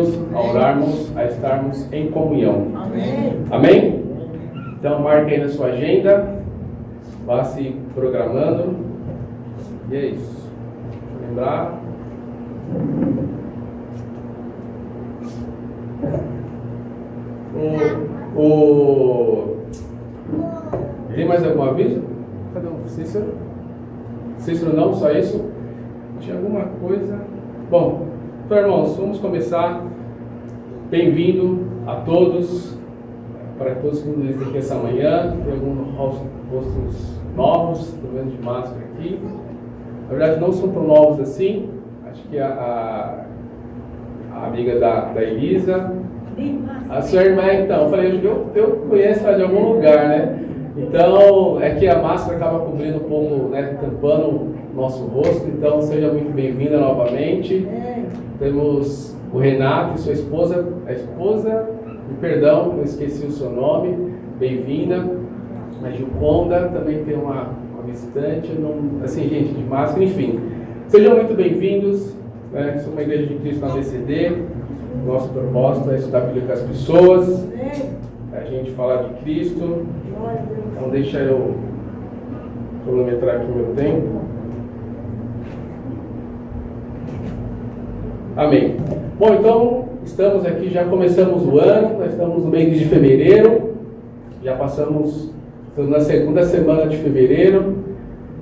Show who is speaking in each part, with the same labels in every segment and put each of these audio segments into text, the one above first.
Speaker 1: Deus, a orarmos, a estarmos em comunhão.
Speaker 2: Amém.
Speaker 1: Amém? Então marque aí na sua agenda, vá se programando. E é isso. Deixa eu lembrar. Tem mais algum aviso? Cadê o Cícero? Cícero não, só isso? Tinha alguma coisa? Bom, então irmãos, vamos começar. Bem-vindo a todos, para todos que nos visitam aqui essa manhã. Tem alguns rostos novos, pelo menos de máscara aqui. Na verdade não são tão novos assim. Acho que a amiga da Elisa, a sua irmã, então, eu falei, eu conheço ela de algum lugar, né? Então, é que a máscara acaba cobrindo um pouco, né, tampando o nosso rosto. Então, seja muito bem-vinda novamente. Temos o Renato e sua esposa, perdão, eu esqueci o seu nome, bem-vinda. A Gilconda também tem uma visitante, assim, gente, de máscara, enfim. Sejam muito bem-vindos, né? Somos uma igreja de Cristo na ABCD. Nosso propósito é estudar a Bíblia com as pessoas, a gente falar de Cristo. Então deixa eu cronometrar aqui o meu tempo. Amém. Bom, então estamos aqui, já começamos o ano, nós estamos no mês de fevereiro, já estamos na segunda semana de fevereiro.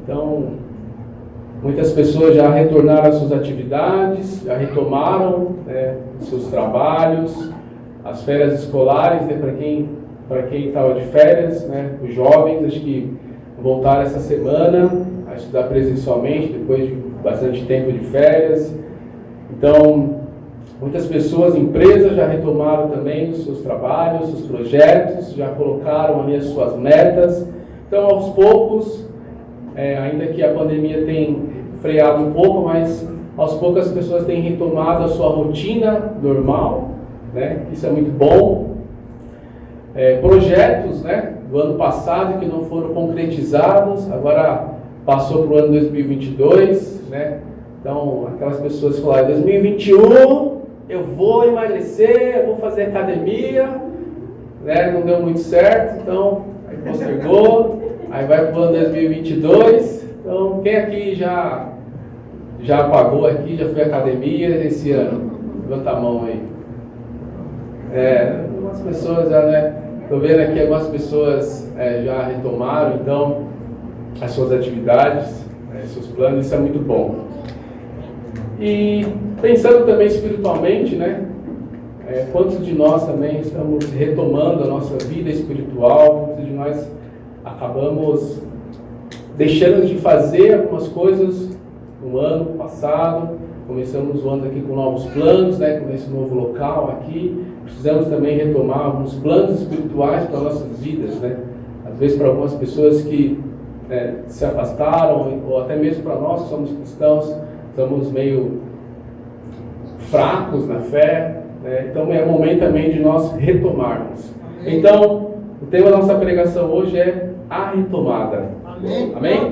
Speaker 1: Então muitas pessoas já retornaram às suas atividades, já retomaram, né, seus trabalhos, as férias escolares, né, para quem estava de férias, né, os jovens, acho que voltaram essa semana a estudar presencialmente, depois de bastante tempo de férias. Então, muitas pessoas, empresas já retomaram também os seus trabalhos, seus projetos, já colocaram ali as suas metas. Então, aos poucos, ainda que a pandemia tenha freado um pouco, mas aos poucos as pessoas têm retomado a sua rotina normal, né? Isso é muito bom. Projetos, né, do ano passado que não foram concretizados, agora passou para o ano 2022, né? Então, aquelas pessoas falaram, 2021 eu vou emagrecer, eu vou fazer academia, né? Não deu muito certo, então aí postergou, aí vai para o ano 2022. Então, quem aqui já pagou aqui, já foi à academia esse ano? Levanta a mão aí. Algumas pessoas já, né? Estou vendo aqui algumas pessoas já retomaram, então, as suas atividades, seus planos, isso é muito bom. E pensando também espiritualmente, né? Quantos de nós também estamos retomando a nossa vida espiritual? Quantos de nós acabamos deixando de fazer algumas coisas no ano passado? Começamos o ano aqui com novos planos, né? Com esse novo local aqui. Precisamos também retomar alguns planos espirituais para nossas vidas, né? Às vezes para algumas pessoas que se afastaram, ou até mesmo para nós que somos cristãos, estamos meio fracos na fé, né? Então é momento também de nós retomarmos. Então, o tema da nossa pregação hoje é a retomada. Amém? Amém?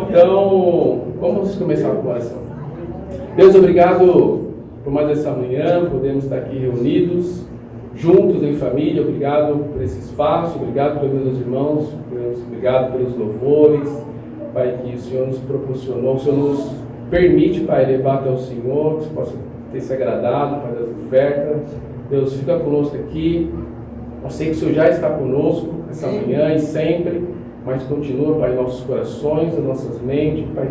Speaker 1: Então, vamos começar com a oração. Deus, obrigado por mais essa manhã, podemos estar aqui reunidos, juntos em família. Obrigado por esse espaço, obrigado pelos meus irmãos, obrigado pelos louvores, Pai, que o Senhor nos proporcionou, o Senhor nos permite, Pai, levar até o Senhor, que possa ter se agradado, Pai, das ofertas. Deus, fica conosco aqui. Eu sei que o Senhor já está conosco essa manhã e sempre, mas continua, Pai, em nossos corações, em nossas mentes, Pai.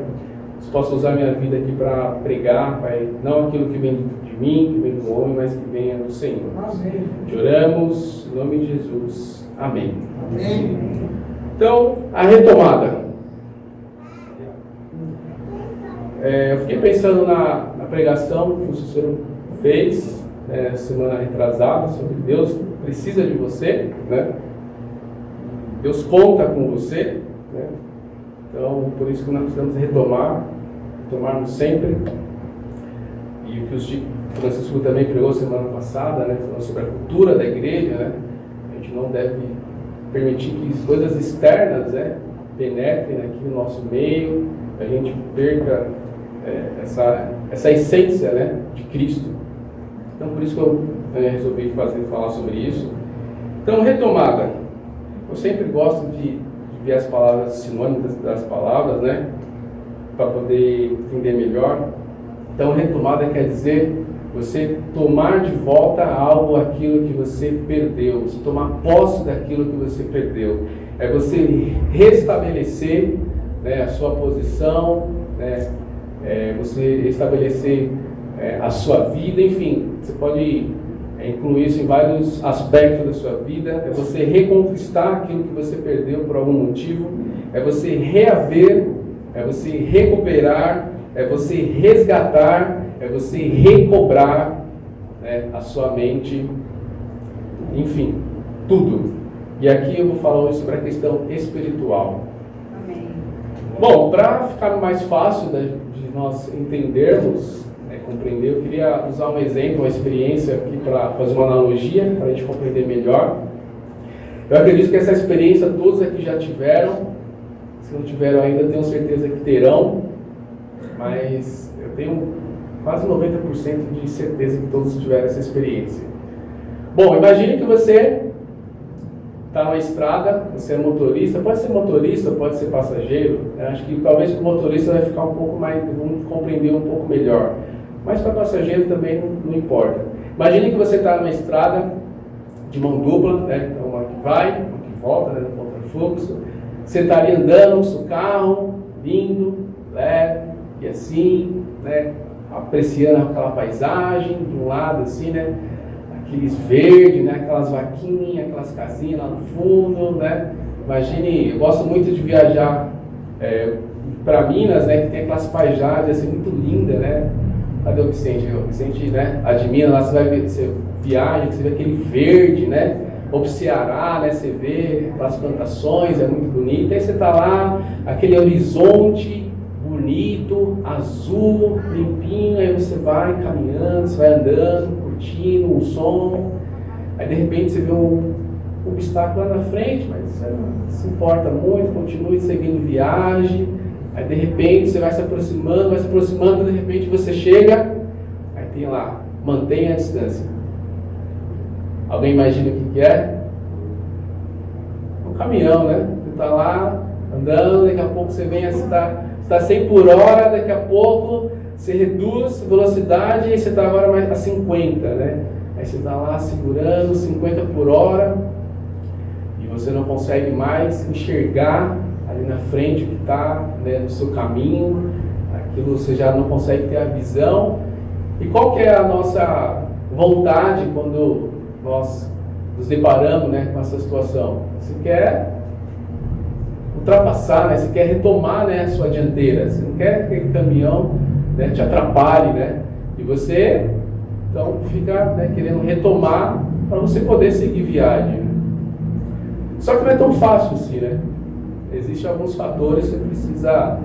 Speaker 1: Que possa usar minha vida aqui para pregar, Pai, não aquilo que vem de mim, que vem do homem, mas que venha do Senhor. Amém. Te oramos em nome de Jesus. Amém. Amém. Então, a retomada. Eu fiquei pensando na pregação que o Cícero fez semana retrasada sobre Deus precisa de você, né? Deus conta com você, né? Então, por isso que nós precisamos retomarmos sempre. E o que o Francisco também pregou semana passada, né? Falando sobre a cultura da igreja, né? A gente não deve permitir que coisas externas, né, penetrem aqui no nosso meio, a gente perca essa essência, né, de Cristo. Então, por isso que eu resolvi falar sobre isso. Então, retomada. Eu sempre gosto de ver as palavras, sinônimos das palavras, né? Para poder entender melhor. Então, retomada quer dizer você tomar de volta algo, aquilo que você perdeu. Você tomar posse daquilo que você perdeu. É você restabelecer, né, a sua posição, né? Você restabelecer a sua vida, enfim. Você pode incluir isso em vários aspectos da sua vida. É você reconquistar aquilo que você perdeu por algum motivo. É você reaver, é você recuperar, é você resgatar, é você recobrar, né, a sua mente, enfim, tudo. E aqui eu vou falar hoje sobre a questão espiritual.
Speaker 2: Amém.
Speaker 1: Bom, para ficar mais fácil de nós entendermos, compreender, eu queria usar um exemplo, uma experiência aqui para fazer uma analogia, para a gente compreender melhor. Eu acredito que essa experiência todos aqui já tiveram. Se não tiveram ainda, tenho certeza que terão. Mas eu tenho quase 90% de certeza que todos tiveram essa experiência. Bom, imagine que você está na estrada, você é motorista, pode ser passageiro. Eu acho que talvez para o motorista vai ficar um pouco mais, vamos compreender um pouco melhor. Mas para passageiro também não importa. Imagine que você está numa estrada de mão dupla, né? Então uma que vai, uma que volta, né? No contrafluxo. Você está ali andando com seu carro, lindo, leve, e assim, né? Apreciando aquela paisagem, de um lado assim, né? Aqueles verdes, né? Aquelas vaquinhas, aquelas casinhas lá no fundo, né? Imagine, eu gosto muito de viajar para Minas, né? Que tem aquelas paisagens assim muito lindas, né? Cadê o Vicente? O Vicente, né? Admira lá, você vai ver, você viaja, você vê aquele verde, né? Ou pro Ceará, né? Você vê aquelas plantações, é muito bonito. Aí você tá lá, aquele horizonte bonito, azul, limpinho, aí você vai caminhando, você vai andando, curtindo um som. Aí de repente você vê um obstáculo lá na frente, mas você não se importa muito, continue seguindo viagem. Aí de repente você vai se aproximando, de repente você chega, aí tem lá, mantenha a distância. Alguém imagina o que é? Um caminhão, né? Você está lá andando, daqui a pouco você vem, você está 100 por hora, daqui a pouco você reduz a velocidade e você está agora mais a 50, né? Aí você está lá segurando 50 por hora e você não consegue mais enxergar ali na frente o que está, né, no seu caminho, aquilo você já não consegue ter a visão. E qual que é a nossa vontade quando nós nos deparamos, né, com essa situação? Você quer ultrapassar, né, você quer retomar, né, a sua dianteira, você não quer que aquele caminhão, né, te atrapalhe, né, e você então fica, né, querendo retomar para você poder seguir viagem. Só que não é tão fácil assim, né? Existem alguns fatores que você precisa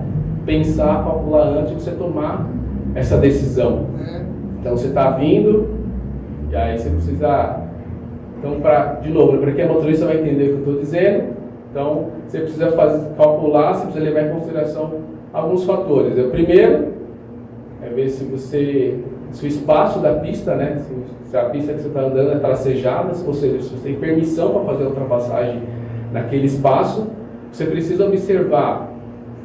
Speaker 1: pensar, calcular antes de você tomar essa decisão. Então você está vindo, e aí você precisa. Então, de novo, para quem é motorista vai entender o que eu estou dizendo. Então você precisa calcular, você precisa levar em consideração alguns fatores. O primeiro é ver se o espaço da pista, né? Se a pista que você está andando é tracejada, ou seja, se você tem permissão para fazer a ultrapassagem naquele espaço. Você precisa observar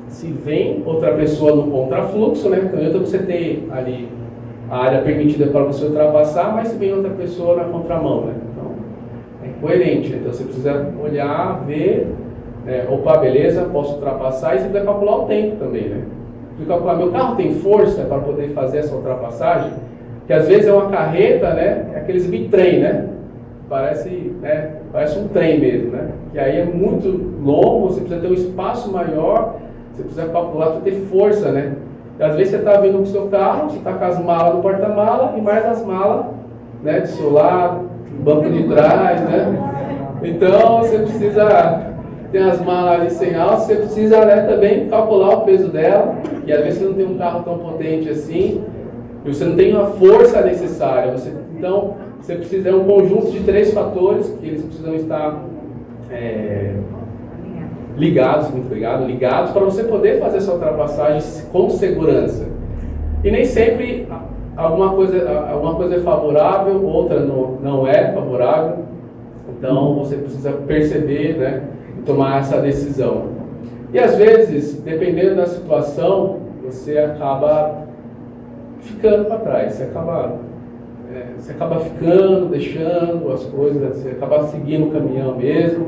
Speaker 1: se vem outra pessoa no contrafluxo, né? Não adianta você ter ali a área permitida para você ultrapassar, mas se vem outra pessoa na contramão, né? Então, é coerente. Então, você precisa olhar, ver, opa, beleza, posso ultrapassar, e você precisa calcular o tempo também, né? Precisa calcular, meu carro tem força para poder fazer essa ultrapassagem? Que às vezes é uma carreta, né? É aqueles bitrem, né? Parece um trem mesmo, né? Que aí é muito longo, você precisa ter um espaço maior, você precisa calcular para ter força, né? E às vezes você está vindo com o seu carro, você está com as malas no porta-mala e mais as malas, né, do seu lado, no banco de trás, né? Então você precisa ter as malas ali sem alça, você precisa, né, também calcular o peso dela, e às vezes você não tem um carro tão potente assim, e você não tem a força necessária, então você precisa de um conjunto de 3 fatores que eles precisam estar ligados, muito obrigado, ligados para você poder fazer essa ultrapassagem com segurança. E nem sempre alguma coisa é favorável, outra não é favorável. Então você precisa perceber, né, e tomar essa decisão. E às vezes, dependendo da situação, você acaba ficando para trás, você acaba ficando, deixando as coisas, você acaba seguindo o caminhão mesmo.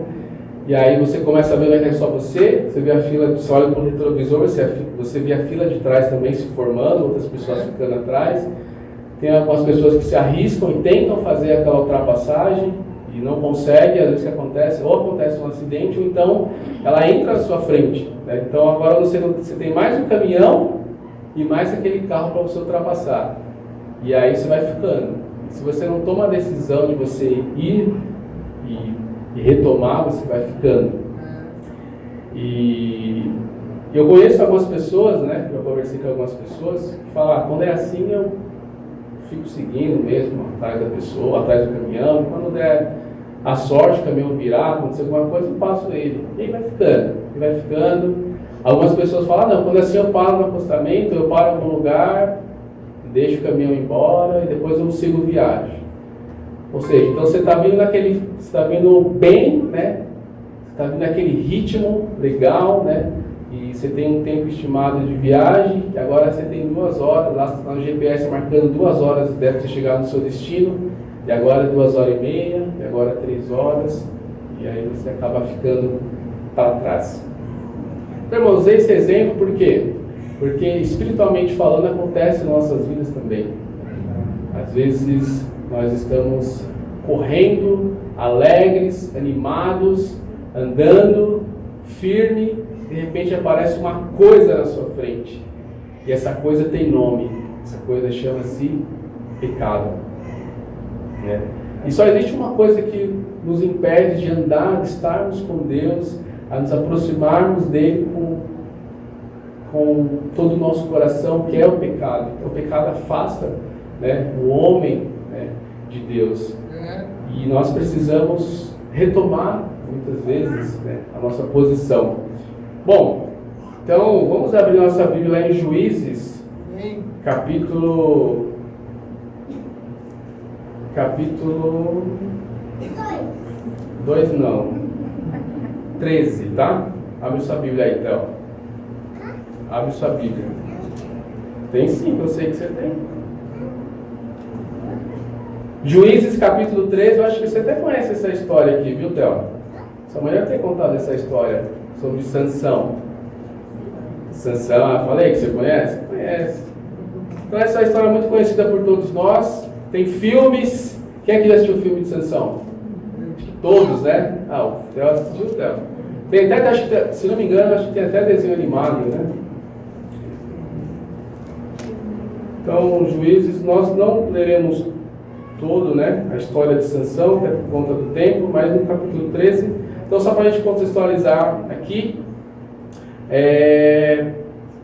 Speaker 1: E aí você começa a ver, não é só você vê a fila, você olha para o retrovisor, você vê a fila de trás também se formando, outras pessoas ficando atrás. Tem algumas pessoas que se arriscam e tentam fazer aquela ultrapassagem e não conseguem, às vezes que acontece, ou acontece um acidente, ou então ela entra na sua frente, né? Então agora você tem mais um caminhão e mais aquele carro para você ultrapassar. E aí você vai ficando. Se você não toma a decisão de você ir e retomar, você vai ficando. E eu conheço algumas pessoas, né? Eu conversei com algumas pessoas que falam, quando é assim eu fico seguindo mesmo atrás da pessoa, atrás do caminhão. Quando der a sorte, o caminhão virar, acontecer alguma coisa, eu passo ele. E aí vai ficando. Algumas pessoas falam, não, quando assim eu paro no acostamento, eu paro em algum lugar, deixo o caminhão embora e depois eu sigo viagem. Ou seja, então você está vindo bem, né? Você está vindo naquele ritmo legal, né? E você tem um tempo estimado de viagem, e agora você tem 2 horas, lá no GPS marcando 2 horas, deve ter chegado no seu destino, e agora 2h30, e agora 3 horas, e aí você acaba ficando para trás. Então, irmãos, usei esse exemplo por quê? Porque espiritualmente falando acontece em nossas vidas também. Às vezes nós estamos correndo, alegres, animados, andando, firme, de repente aparece uma coisa na sua frente. E essa coisa tem nome. Essa coisa chama-se pecado. E só existe uma coisa que nos impede de andar, de estarmos com Deus, a nos aproximarmos dele com todo o nosso coração, que é o pecado. Então, o pecado afasta, né, o homem, né, de Deus. E nós precisamos retomar, muitas vezes, né, a nossa posição. Bom, então vamos abrir nossa Bíblia lá em Juízes, capítulo 2 não, 13, tá? Abre sua Bíblia aí, então. Abre sua Bíblia. Tem sim, eu sei que você tem. Juízes capítulo 13, eu acho que você até conhece essa história aqui, viu, Theo? Sua mãe deve ter contado essa história sobre Sansão. Sansão, falei que você conhece? Conhece. Então essa história é muito conhecida por todos nós. Tem filmes. Quem é que já assistiu o filme de Sansão? Todos, né? O Theo assistiu, Theo. Tem até, acho que, se não me engano, acho que tem até desenho animado, né? Então, Juízes, nós não leremos todo, né, a história de Sansão, até por conta do tempo, mas no capítulo 13. Então, só para a gente contextualizar aqui,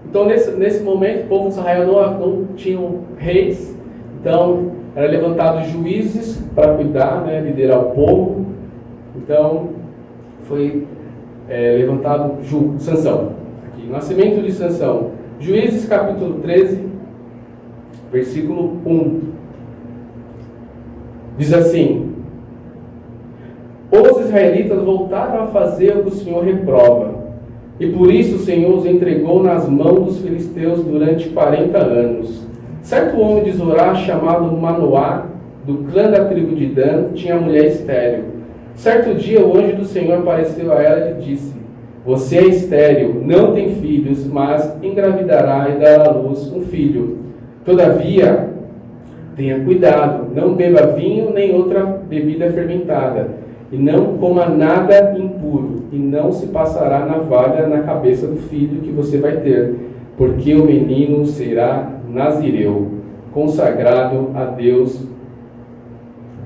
Speaker 1: então nesse momento o povo de Israel não tinham reis, então era levantado juízes para cuidar, né, liderar o povo. Então foi levantado Sansão. Aqui, nascimento de Sansão. Juízes capítulo 13, versículo 1. Diz assim: os israelitas voltaram a fazer o que o Senhor reprova, e por isso o Senhor os entregou nas mãos dos filisteus durante 40 anos. Certo homem de Zorá, chamado Manoá, do clã da tribo de Dan, tinha mulher estéril. Certo dia o anjo do Senhor apareceu a ela e lhe disse: você é estéril, não tem filhos, mas engravidará e dará à luz um filho. Todavia, tenha cuidado, não beba vinho nem outra bebida fermentada, e não coma nada impuro, e não se passará navalha na cabeça do filho que você vai ter, porque o menino será nazireu, consagrado a Deus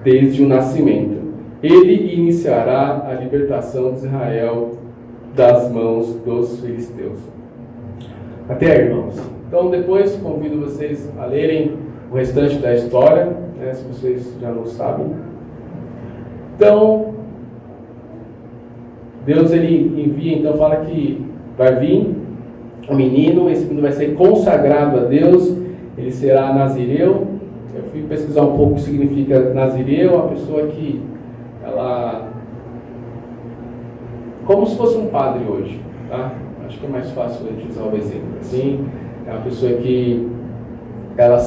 Speaker 1: desde o nascimento. Ele iniciará a libertação de Israel das mãos dos filisteus. Até aí, irmãos. Então, depois convido vocês a lerem o restante da história, né, se vocês já não sabem. Então, Deus ele envia, então fala que vai vir um menino, esse menino vai ser consagrado a Deus, ele será nazireu, Eu fui pesquisar um pouco o que significa nazireu, a pessoa que ela... como se fosse um padre hoje, tá? Acho que é mais fácil de usar o exemplo. Assim, é uma pessoa que ela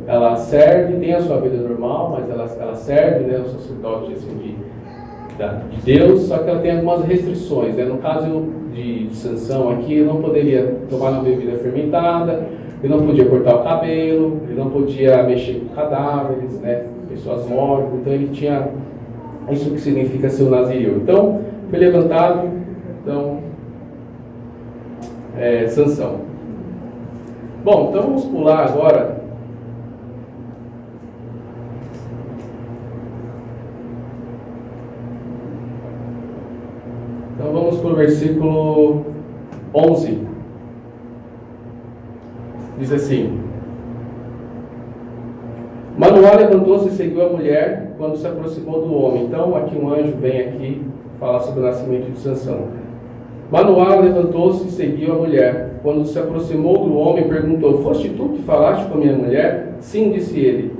Speaker 1: ela serve, tem a sua vida normal, mas ela serve, né, o sacerdote assim, de Deus, só que ela tem algumas restrições, né? No caso de Sansão aqui, ele não poderia tomar uma bebida fermentada, ele não podia cortar o cabelo, ele não podia mexer com cadáveres, né, pessoas mortas, então ele tinha isso que significa ser o nazireu. Então, foi levantado, então, Sansão. Bom, então vamos pular agora. Então vamos para o versículo 11. Diz assim: Manoá levantou-se e seguiu a mulher quando se aproximou do homem. Então aqui um anjo vem aqui falar sobre o nascimento de Sansão. Manoá levantou-se e seguiu a mulher. Quando se aproximou do homem, perguntou: Foste tu que falaste com a minha mulher? Sim, disse ele.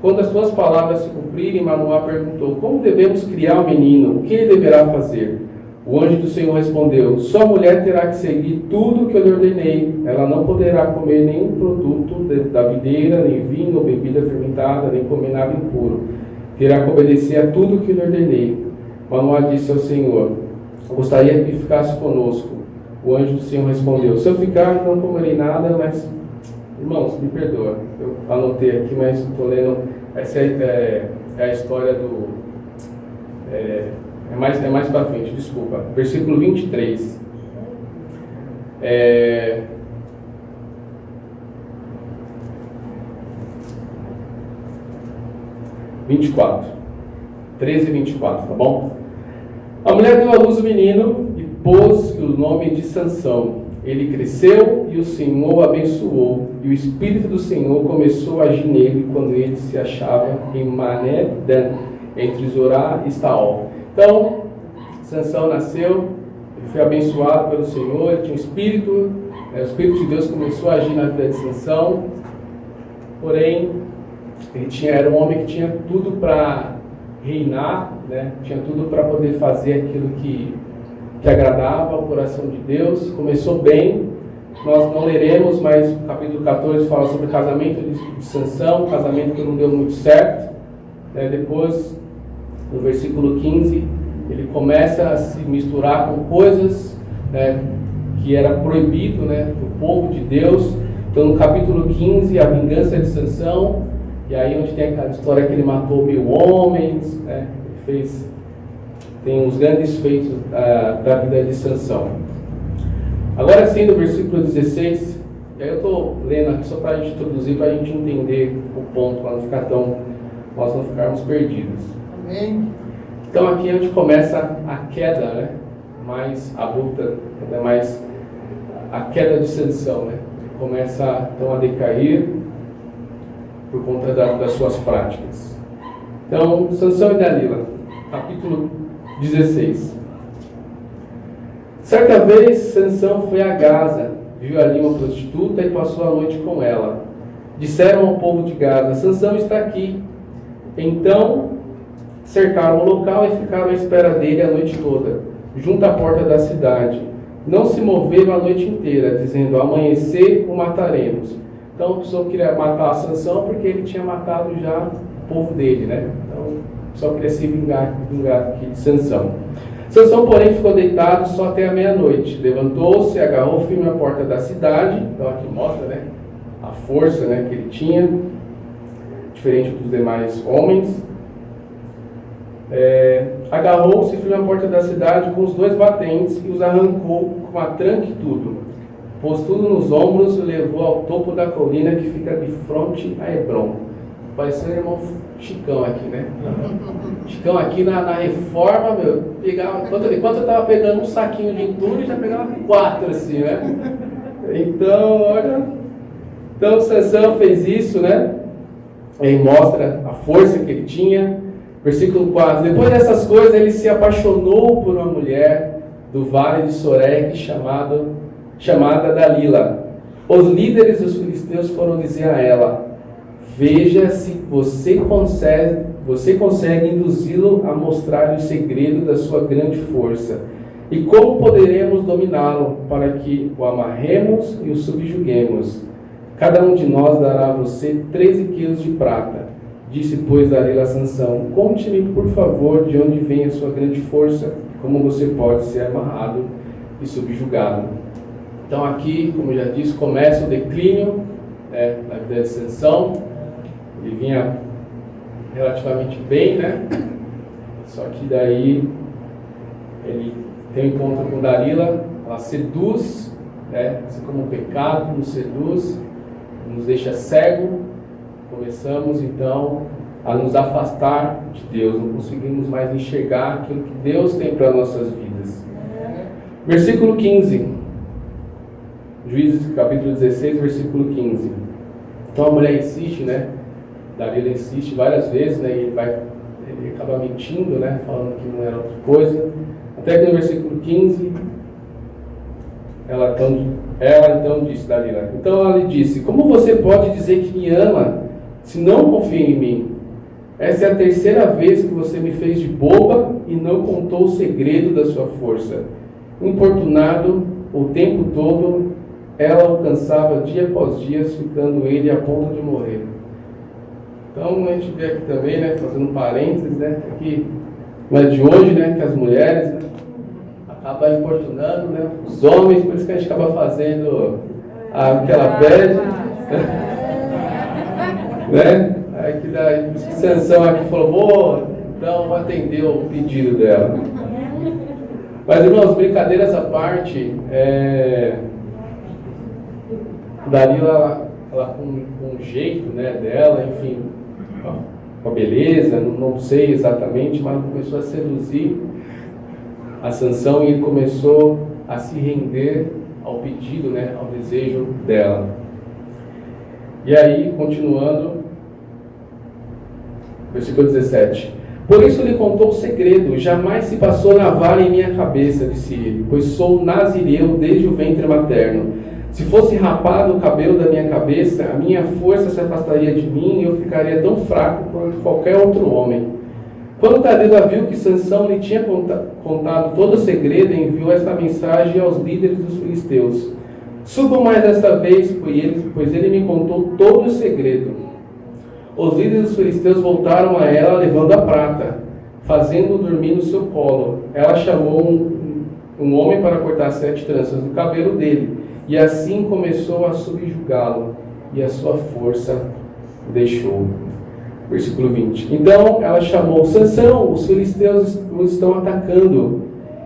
Speaker 1: Quando as tuas palavras se cumprirem, Manoá perguntou: Como devemos criar o menino? O que ele deverá fazer? O anjo do Senhor respondeu: Sua mulher terá que seguir tudo o que eu lhe ordenei. Ela não poderá comer nenhum produto da videira, nem vinho ou bebida fermentada, nem comer nada impuro. Terá que obedecer a tudo o que lhe ordenei. Manoá disse ao Senhor: Gostaria que ficasse conosco. O anjo do Senhor respondeu: Se eu ficar, não comerei nada, mas... Irmãos, me perdoa, eu anotei aqui, mas estou lendo. Essa é a história do... É mais para frente, desculpa. Versículo 23. 24. 13 e 24, tá bom? A mulher deu à luz o menino e pôs o nome de Sansão. Ele cresceu e o Senhor o abençoou. E o Espírito do Senhor começou a agir nele quando ele se achava em Mané Dan, entre Zorá e Estaol. Então, Sansão nasceu, ele foi abençoado pelo Senhor, ele tinha um espírito, o Espírito de Deus começou a agir na vida de Sansão, porém, era um homem que tinha tudo para reinar, né? Tinha tudo para poder fazer aquilo que agradava ao coração de Deus. Começou bem, nós não leremos, mas o capítulo 14 fala sobre o casamento de Sansão, um casamento que não deu muito certo, né? Depois, no versículo 15, ele começa a se misturar com coisas, né, que era proibido, né, do povo de Deus. Então, no capítulo 15, a vingança de Sansão, e aí onde tem aquela história que ele matou 1000 homens, né, tem uns grandes feitos da vida de Sansão. Agora sim, no versículo 16, e aí eu estou lendo aqui só para a gente introduzir, para a gente entender o ponto, para nós não ficarmos perdidos. Amém. Então aqui a gente começa a queda, né, mais abrupta, mais a queda de Sansão, né? Ele começa então a decair por conta das suas práticas. Então, Sansão e Dalila, capítulo 16. Certa vez Sansão foi a Gaza, viu ali uma prostituta e passou a noite com ela. Disseram ao povo de Gaza: Sansão está aqui. Então cercaram o local e ficaram à espera dele a noite toda, junto à porta da cidade. Não se moveram a noite inteira, dizendo: ao amanhecer o mataremos. Então o pessoal queria matar a Sansão porque ele tinha matado já o povo dele, né? Então o pessoal queria se vingar aqui de Sansão. Sansão, porém, ficou deitado só até a meia-noite. Levantou-se, agarrou firme a porta da cidade. Então aqui mostra, né, a força, né, que ele tinha, diferente dos demais homens. Agarrou-se firme à porta da cidade com os 2 batentes e os arrancou com a tranca e tudo. Pôs tudo nos ombros e levou ao topo da colina que fica de frente a Hebron. Parecendo o irmão Chicão aqui, né? Chicão aqui na reforma, meu, pegava, enquanto eu estava pegando um saquinho de entulho, já pegava 4 assim, né? Então, olha. Então Sansão fez isso, né? Ele mostra a força que ele tinha. Versículo 4. Depois dessas coisas, ele se apaixonou por uma mulher do vale de Sorek, chamada Dalila. Os líderes dos filisteus foram dizer a ela: veja se você consegue induzi-lo a mostrar o segredo da sua grande força. E como poderemos dominá-lo para que o amarremos e o subjuguemos? Cada um de nós dará a você 13 quilos de prata. Disse, pois, Dalila a Sansão: conte-me, por favor, de onde vem a sua grande força, como você pode ser amarrado e subjugado. Então aqui, como já disse, começa o declínio na vida de Sansão. Ele vinha relativamente bem, né? Só que daí ele tem um encontro com Dalila, ela seduz, né? Assim como o pecado nos seduz, nos deixa cego. Começamos então a nos afastar de Deus, não conseguimos mais enxergar aquilo que Deus tem para nossas vidas. Versículo 15, Juízes capítulo 16, versículo 15. Então a mulher insiste, né? Dalila insiste várias vezes, né? Ele acaba mentindo, né? Falando que não era outra coisa. Até que no versículo 15, ela então disse, Dalila. Então ela lhe disse: como você pode dizer que me ama se não confia em mim? Essa é a terceira vez que você me fez de boba e não contou o segredo da sua força. Importunado o tempo todo, ela alcançava dia após dia, ficando ele a ponto de morrer. Então a gente vê aqui também, né, fazendo parênteses, né, aqui não é de hoje, né, que as mulheres, né, acabam importunando, né, os homens, por isso que a gente acaba fazendo aquela bad, né? Aí que daí, Sansão aqui falou: vou atender o pedido dela. Mas, irmãos, brincadeiras à parte, Dalila, ela com o jeito, né, dela, enfim, com a beleza, não sei exatamente, mas começou a seduzir a Sansão e ele começou a se render ao pedido, né, ao desejo dela. E aí, continuando, versículo 17. Por isso lhe contou o segredo: jamais se passou navalha em minha cabeça, disse ele, pois sou nazireu desde o ventre materno. Se fosse rapado o cabelo da minha cabeça, a minha força se afastaria de mim e eu ficaria tão fraco quanto qualquer outro homem. Quando Dalila viu que Sansão lhe tinha contado todo o segredo, enviou esta mensagem aos líderes dos filisteus: subam mais desta vez, pois ele me contou todo o segredo. Os líderes dos filisteus voltaram a ela levando a prata, fazendo-o dormir no seu colo. Ela chamou um homem para cortar 7 tranças do cabelo dele, e assim começou a subjugá-lo, e a sua força o deixou. Versículo 20. Então ela chamou: Sansão, os filisteus nos estão atacando.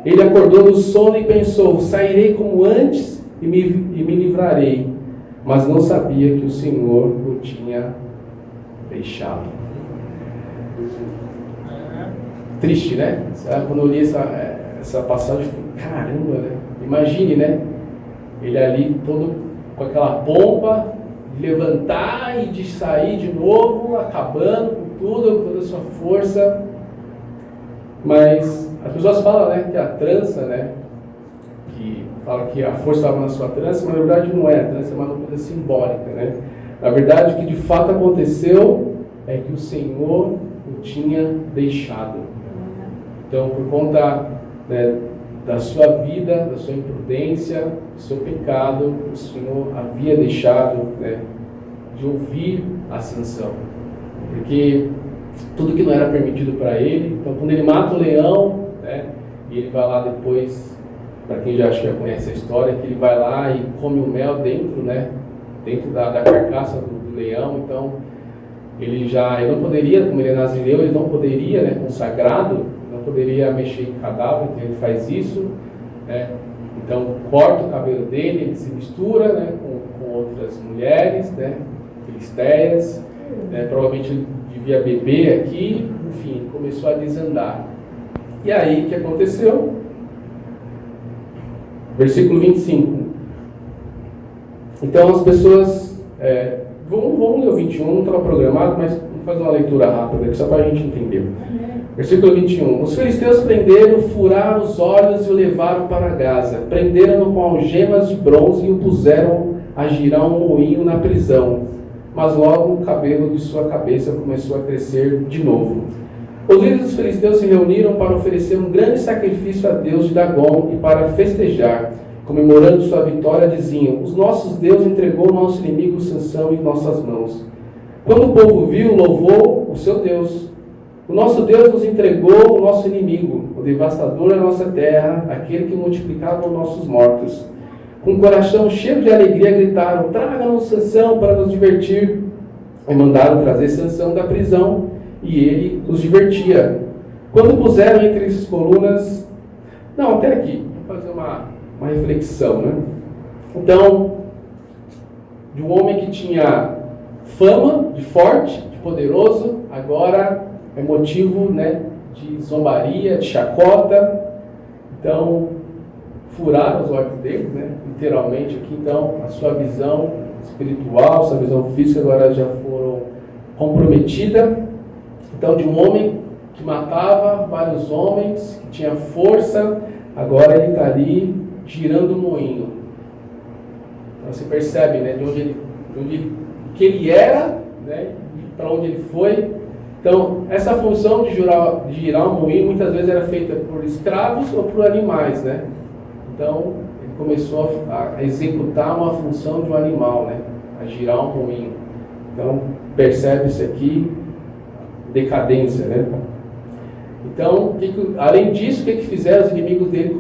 Speaker 1: Ele acordou do sono e pensou: sairei como antes e me livrarei. Mas não sabia que o Senhor o tinha deixado. Triste, né? Quando eu li essa passagem, eu falei: caramba, né? Imagine, né? Ele ali todo com aquela pompa, de levantar e de sair de novo, acabando com tudo, com toda a sua força. Mas as pessoas falam, né, que a trança, né, que fala que a força estava na sua trança, mas na verdade não é. A trança é uma coisa simbólica, né? Na verdade, o que de fato aconteceu é que o Senhor o tinha deixado. Então, por conta, né, da sua vida, da sua imprudência, do seu pecado, o Senhor havia deixado, né, de ouvir a Sansão. Porque tudo que não era permitido para ele, então quando ele mata o leão, né, e ele vai lá depois, para quem já conhece a história, que ele vai lá e come o mel dentro, né, dentro da carcaça do leão. Então ele não poderia, como ele é nazireu, ele não poderia, né, consagrado, não poderia mexer em cadáver, então ele faz isso, né? Então corta o cabelo dele, ele se mistura, né, com outras mulheres, né, filisteias, né, provavelmente ele devia beber aqui, enfim, começou a desandar. E aí o que aconteceu? Versículo 25. Então as pessoas, vamos ler o 21, não estava programado, mas vamos fazer uma leitura rápida aqui só para a gente entender. Versículo 21. Os filisteus prenderam, furaram os olhos e o levaram para Gaza. Prenderam-no com algemas de bronze e o puseram a girar um moinho na prisão. mas logo o cabelo de sua cabeça começou a crescer de novo. Os líderes dos filisteus se reuniram para oferecer um grande sacrifício a Deus de Dagom e para festejar, comemorando sua vitória, diziam: os nossos Deus entregou o nosso inimigo Sansão em nossas mãos. Quando o povo viu, louvou o seu Deus. O nosso Deus nos entregou o nosso inimigo, o devastador da nossa terra, aquele que multiplicava os nossos mortos. Com o coração cheio de alegria gritaram: traga-nos Sansão para nos divertir. E mandaram trazer Sansão da prisão, e ele os divertia. Quando puseram entre essas colunas... Não, até aqui, vou fazer uma reflexão, né? Então, de um homem que tinha fama de forte, de poderoso, agora é motivo, né, de zombaria, de chacota. Então, furaram os olhos dele, né, literalmente aqui. Então, a sua visão espiritual, sua visão física agora já foram comprometida. Então, de um homem que matava vários homens, que tinha força, agora ele está ali girando o moinho. Então, você percebe, né, que ele era, né, e para onde ele foi. Então, essa função de girar o moinho muitas vezes era feita por escravos ou por animais, né? Então, ele começou a executar uma função de um animal, né? A girar um moinho. Então, percebe-se aqui decadência, né? Então, além disso, o que fizeram? Os inimigos dele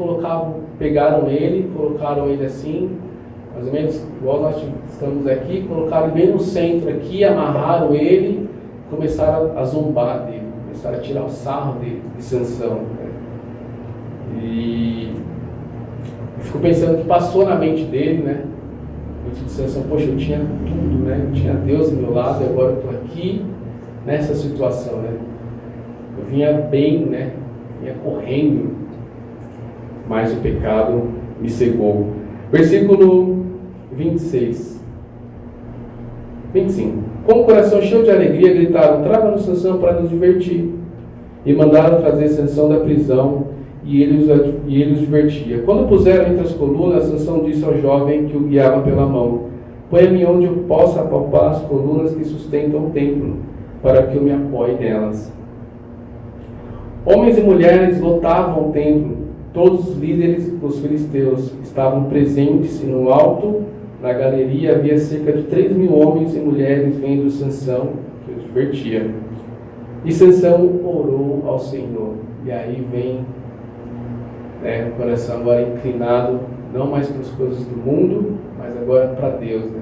Speaker 1: pegaram ele, colocaram ele assim, mais ou menos igual nós estamos aqui, colocaram bem no centro aqui, amarraram ele, começaram a zombar dele, começaram a tirar o sarro dele, de Sansão. Né? E eu fico pensando que passou na mente dele, né? De Sansão: poxa, eu tinha tudo, né? Eu tinha Deus do meu lado e agora eu estou aqui nessa situação, né? Eu vinha bem, né? Vinha correndo, mas o pecado me cegou. Versículo 25. Com o coração cheio de alegria, gritaram: traga-nos Sansão para nos divertir. E mandaram trazer Sansão da prisão, e ele os divertia. Quando puseram entre as colunas, Sansão disse ao jovem que o guiava pela mão: põe-me onde eu possa apalpar as colunas que sustentam o templo, para que eu me apoie nelas. Homens e mulheres lotavam o templo. Todos os líderes dos filisteus estavam presentes, e no alto, na galeria, havia cerca de 3.000 homens e mulheres vendo Sansão, que os divertia. E Sansão orou ao Senhor. E aí vem, né, o coração agora inclinado, não mais para as coisas do mundo, mas agora para Deus. Né?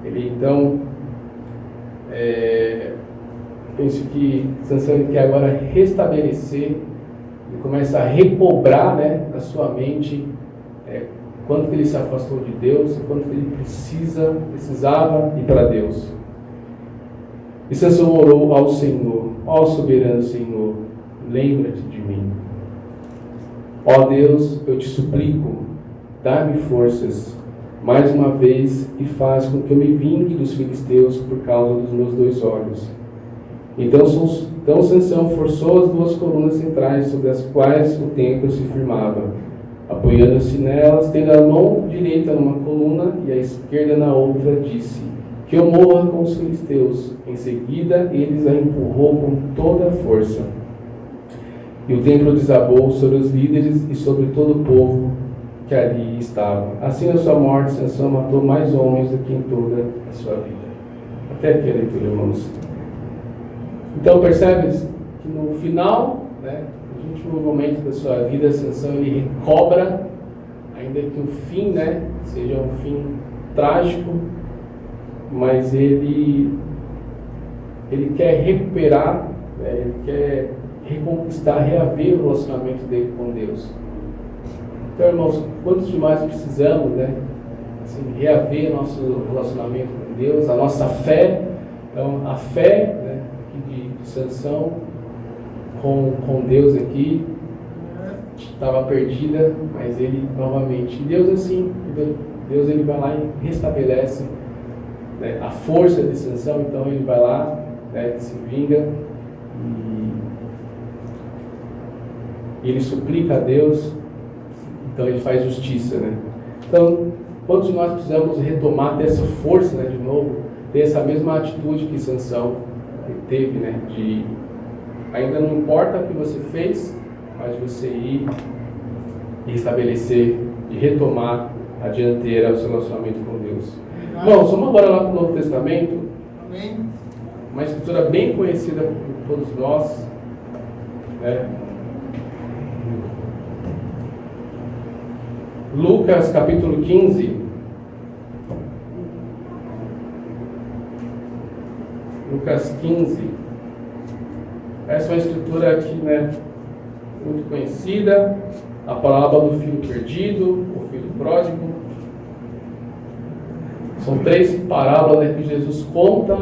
Speaker 1: Ele então, penso que Sansão quer agora restabelecer, ele começa a recobrar, né, na sua mente quanto que ele se afastou de Deus, quanto que ele precisava ir para Deus. E Sansão orou ao Senhor: ó soberano Senhor, lembra-te de mim. Ó Deus, eu te suplico, dá-me forças mais uma vez e faz com que eu me vingue dos filisteus por causa dos meus 2 olhos. Então Sansão forçou as 2 colunas centrais sobre as quais o templo se firmava, apoiando-se nelas, tendo a mão direita numa coluna e a esquerda na outra, disse: que eu morra com os filisteus. Em seguida, eles a empurrou com toda a força. E o templo desabou sobre os líderes e sobre todo o povo que ali estava. Assim, na sua morte, Sansão matou mais homens do que em toda a sua vida. Até aqui a leitura, irmãos. Então, percebes que no final, né, no último momento da sua vida, Sansão ele recobra, ainda que o fim, né, seja um fim trágico, mas ele quer recuperar, né, ele quer reconquistar, reaver o relacionamento dele com Deus. Então, irmãos, quantos de nós precisamos, né, assim, reaver nosso relacionamento com Deus, a nossa fé. Então, a fé, né, de Sansão com Deus aqui estava perdida, mas ele novamente, Deus assim, Deus ele vai lá e restabelece, né, a força de Sansão. Então ele vai lá, né, se vinga e ele suplica a Deus, então ele faz justiça, né? Então, quantos de nós precisamos retomar, ter essa força, né, de novo, ter essa mesma atitude que Sansão teve, né? De ainda não importa o que você fez, mas você ir e estabelecer e retomar a dianteira, o seu relacionamento com Deus. Bom, vamos agora lá para o Novo Testamento.
Speaker 2: Amém.
Speaker 1: Uma escritura bem conhecida por todos nós, né? Lucas capítulo 15. Lucas 15. Essa é uma escritura aqui, né, muito conhecida. A parábola do filho perdido, o filho pródigo. São 3 parábolas, né, que Jesus conta.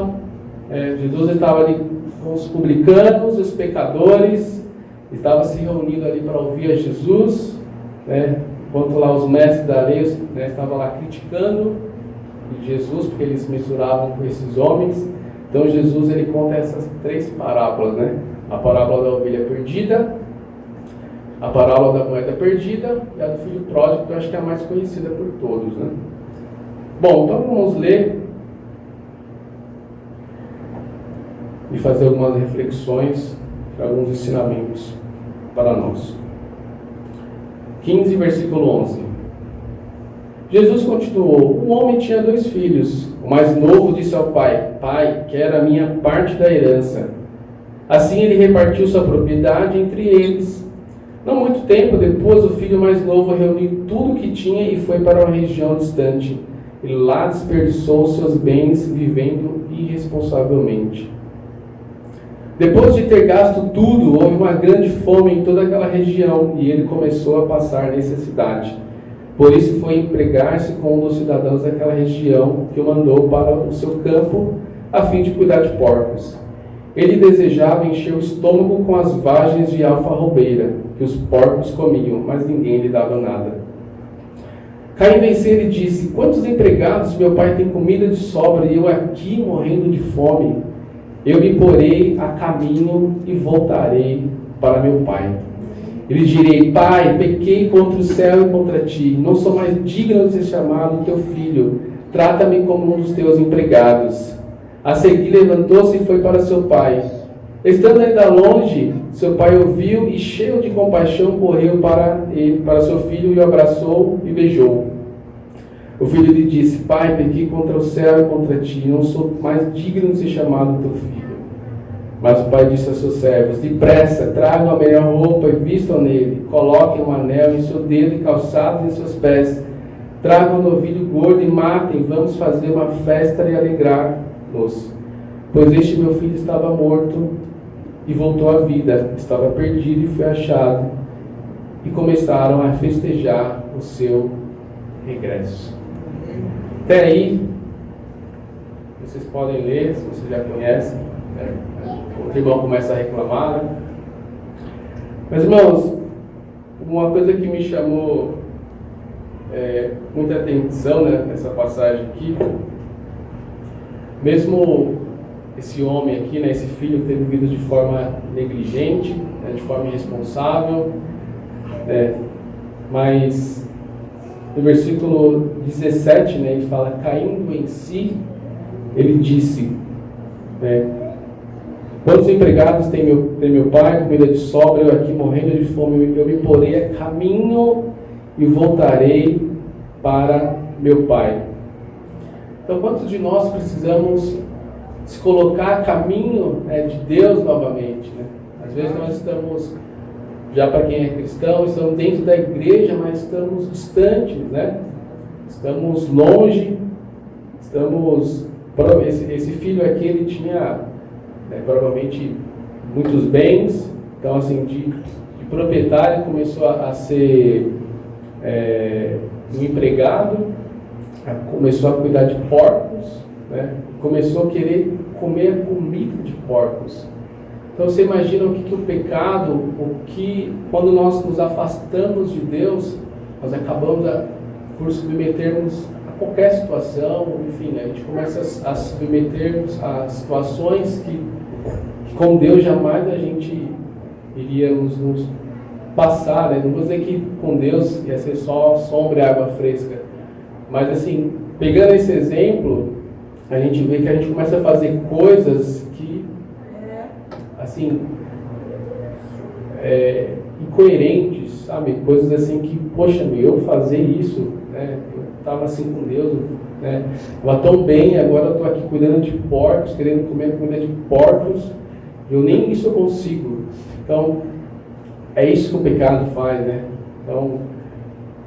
Speaker 1: Jesus estava ali com os publicanos, os pecadores, estava se reunindo ali para ouvir a Jesus, né, enquanto lá os mestres da lei, né, estavam lá criticando Jesus, porque eles se misturavam com esses homens. Então Jesus ele conta essas 3 parábolas, né? A parábola da ovelha perdida, a parábola da moeda perdida e a do filho pródigo, que eu acho que é a mais conhecida por todos, né? Bom, então vamos ler e fazer algumas reflexões, alguns ensinamentos para nós. 15, versículo 11. Jesus continuou: um homem tinha 2 filhos. O mais novo disse ao pai: Pai, quero a minha parte da herança. Assim ele repartiu sua propriedade entre eles. Não muito tempo depois, o filho mais novo reuniu tudo o que tinha e foi para uma região distante. E lá desperdiçou seus bens vivendo irresponsavelmente. Depois de ter gasto tudo, houve uma grande fome em toda aquela região e ele começou a passar necessidade. Por isso foi empregar-se com um dos cidadãos daquela região, que o mandou para o seu campo, a fim de cuidar de porcos. Ele desejava encher o estômago com as vagens de alfarrobeira, que os porcos comiam, mas ninguém lhe dava nada. Caindo em si, ele disse: quantos empregados meu pai tem comida de sobra e eu aqui morrendo de fome? Eu me porei a caminho e voltarei para meu pai. E lhe direi: Pai, pequei contra o céu e contra ti, não sou mais digno de ser chamado teu filho, trata-me como um dos teus empregados. A seguir levantou-se e foi para seu pai. Estando ainda longe, seu pai ouviu e, cheio de compaixão, correu para seu filho e o abraçou e beijou. O filho lhe disse: Pai, pequei contra o céu e contra ti, não sou mais digno de ser chamado teu filho. Mas o pai disse a seus servos: depressa, tragam a melhor roupa e vistam nele, coloquem um anel em seu dedo e calçados em seus pés, tragam um novilho gordo e matem, vamos fazer uma festa e alegrar-nos. Pois este meu filho estava morto e voltou à vida, estava perdido e foi achado. E começaram a festejar o seu regresso. Até aí, vocês podem ler, se vocês já conhecem. O irmão começa a reclamar, né? Mas, irmãos, uma coisa que me chamou muita atenção, né, nessa passagem aqui, mesmo esse homem aqui, né, esse filho, ter vivido de forma negligente, né, de forma irresponsável, né, mas no versículo 17, né, ele fala: caindo em si, ele disse, né, quantos empregados tem meu pai, comida de sobra, eu aqui morrendo de fome, eu me porei a caminho e voltarei para meu pai. Então, quantos de nós precisamos se colocar a caminho, né, de Deus novamente, né? Às vezes nós estamos, já para quem é cristão, estamos dentro da igreja, mas estamos distantes, né? Estamos longe, esse filho aqui, ele tinha, né, provavelmente muitos bens, então assim, de proprietário começou a ser um empregado, começou a cuidar de porcos, né? Começou a querer comer comida de porcos. Então você imagina o que o pecado, quando nós nos afastamos de Deus, nós acabamos por submetermos a qualquer situação, enfim, a gente começa a submetermos a situações que com Deus jamais a gente iríamos nos passar, né? Não vou dizer que com Deus ia ser só sombra e água fresca, mas assim, pegando esse exemplo, a gente vê que a gente começa a fazer coisas que, assim, incoerentes, sabe? Coisas assim que, poxa, eu fazer isso, né? Eu estava assim com Deus, né? Estava tão bem, agora eu estou aqui cuidando de porcos, querendo comer comida de porcos, eu nem isso eu consigo. Então, é isso que o pecado faz, né? Então,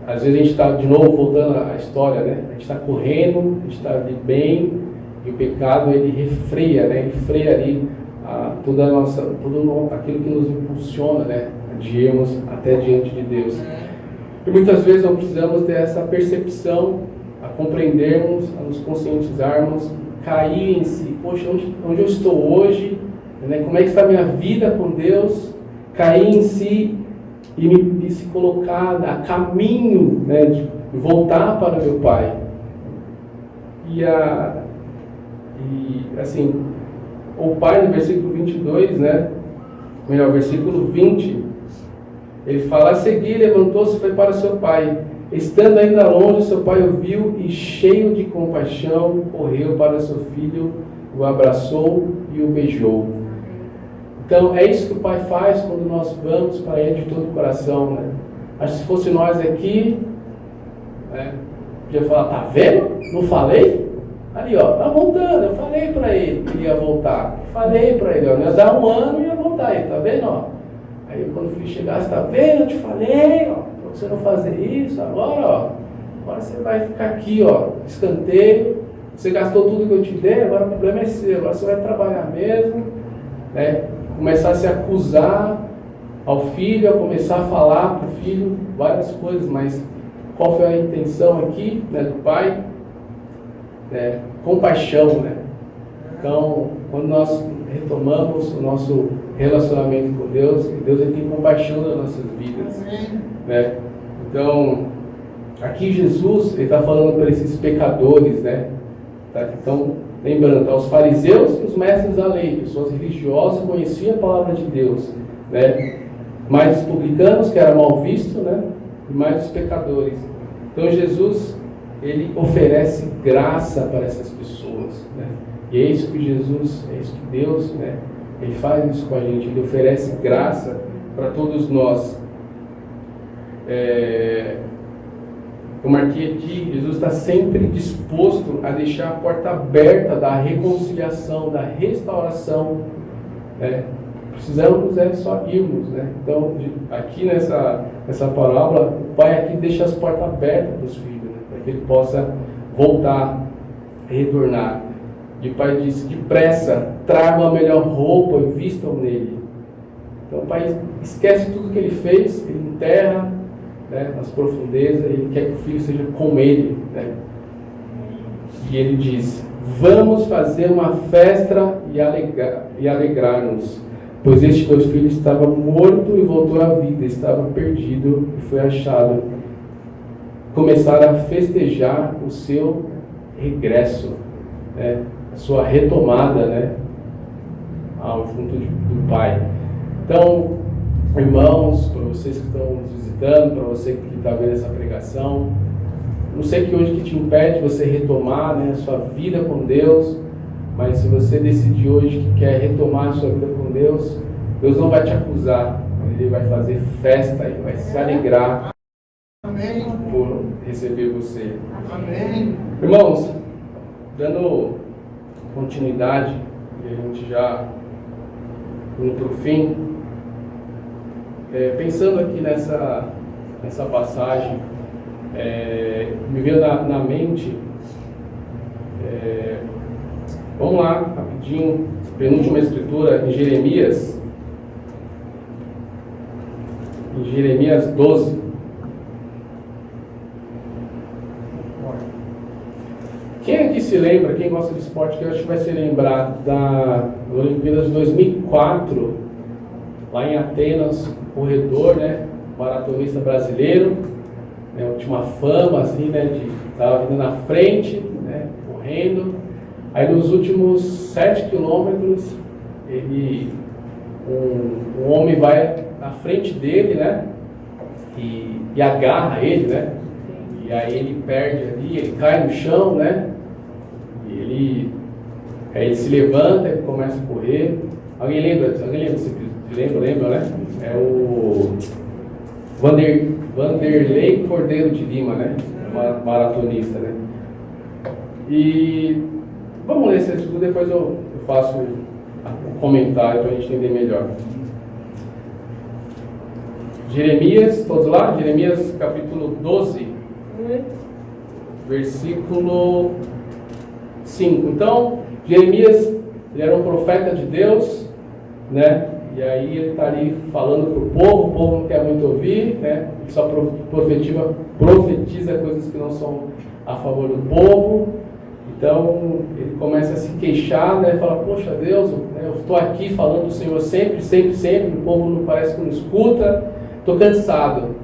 Speaker 1: às vezes a gente está, de novo, voltando à história, né? A gente está correndo, a gente está ali bem, e o pecado, ele refreia, né? Ele freia ali tudo aquilo que nos impulsiona, né? De irmos até diante de Deus. E muitas vezes nós precisamos ter essa percepção, a compreendermos, a nos conscientizarmos, cair em si. Poxa, onde eu estou hoje? Né? Como é que está a minha vida com Deus? Cair em si e se colocar a caminho, né, de voltar para meu Pai. E assim, o Pai, no versículo 22, né, melhor, versículo 20, ele fala: a seguir, levantou-se e foi para seu pai. Estando ainda longe, seu pai o viu e, cheio de compaixão, correu para seu filho, o abraçou e o beijou. Então, é isso que o Pai faz quando nós vamos para Ele de todo o coração, né? Acho que se fosse nós aqui, né, podia falar: tá vendo? Não falei? Ali, ó, tá voltando. Eu falei para ele que ia voltar. Falei para ele, ó, ia dar um ano e ia voltar. Aí, tá vendo, ó? Aí, quando o filho chegasse, tá vendo? Eu te falei, ó, pra você não fazer isso. Agora, ó, agora você vai ficar aqui, ó, escanteio. Você gastou tudo que eu te dei, agora o problema é seu. Agora você vai trabalhar mesmo, né? Começar a se acusar ao filho, a começar a falar para o filho várias coisas, mas qual foi a intenção aqui, né, do pai? Compaixão, né? Então, quando nós retomamos o nosso relacionamento com Deus, Deus ele tem compaixão das nossas vidas, né? Então, aqui Jesus ele está falando para esses pecadores, né? Tá? Então, lembrando, tá, os fariseus e os mestres da lei, pessoas religiosas, conheciam a palavra de Deus, né? Mais os publicanos, que era mal visto, né? E mais os pecadores. Então Jesus, ele oferece graça para essas pessoas, né? E é isso que Jesus, é isso que Deus, né? Ele faz isso com a gente, ele oferece graça para todos nós. Eu marquei aqui, Jesus está sempre disposto a deixar a porta aberta da reconciliação, da restauração, né? Precisamos só irmos, né? Então, aqui nessa parábola, o pai aqui deixa as portas abertas para os filhos, né? Para que ele possa voltar, retornar. E o pai diz: depressa, tragam a melhor roupa e vistam nele. Então o pai esquece tudo que ele fez, ele enterra, né, nas profundezas, ele quer que o filho seja com ele, né? E ele diz: vamos fazer uma festa e alegrar-nos, pois este teu filho estava morto e voltou à vida, estava perdido e foi achado. Começaram a festejar o seu regresso, né, a sua retomada, né, junto do Pai. Então, irmãos, para vocês que estão nos visitando, para você que está vendo essa pregação, não sei que hoje que te impede você retomar, né, a sua vida com Deus, mas se você decidir hoje que quer retomar a sua vida com Deus, Deus não vai te acusar, Ele vai fazer festa, Ele vai se alegrar, amém, por receber você. Amém. Irmãos, dando continuidade, e a gente já indo para o fim, pensando aqui nessa passagem, me veio na mente, vamos lá, rapidinho, penúltima escritura, em Jeremias 12. Quem aqui se lembra, quem gosta de esporte, que eu acho que vai se lembrar das Olimpíadas de 2004, lá em Atenas, um corredor, né, maratonista brasileiro, né, tinha uma fama assim, né, de estar vindo na frente, né, correndo. Aí nos últimos 7 quilômetros, um homem vai na frente dele, né, e agarra ele, né, e aí ele perde ali, ele cai no chão, né, Aí ele se levanta e começa a correr. Alguém lembra? Lembra, né? É o Vanderlei Cordeiro de Lima, né? Maratonista, né? E vamos ler esse artigo, depois eu faço um comentário para a gente entender melhor. Jeremias, todos lá? Jeremias capítulo 12, versículo 5. Então, Jeremias, ele era um profeta de Deus, né? E aí ele está ali falando para o povo não quer muito ouvir, né? Ele só profetiza coisas que não são a favor do povo. Então ele começa a se queixar, né? Fala, poxa Deus, né? Eu estou aqui falando do Senhor sempre, o povo não parece que não escuta, estou cansado.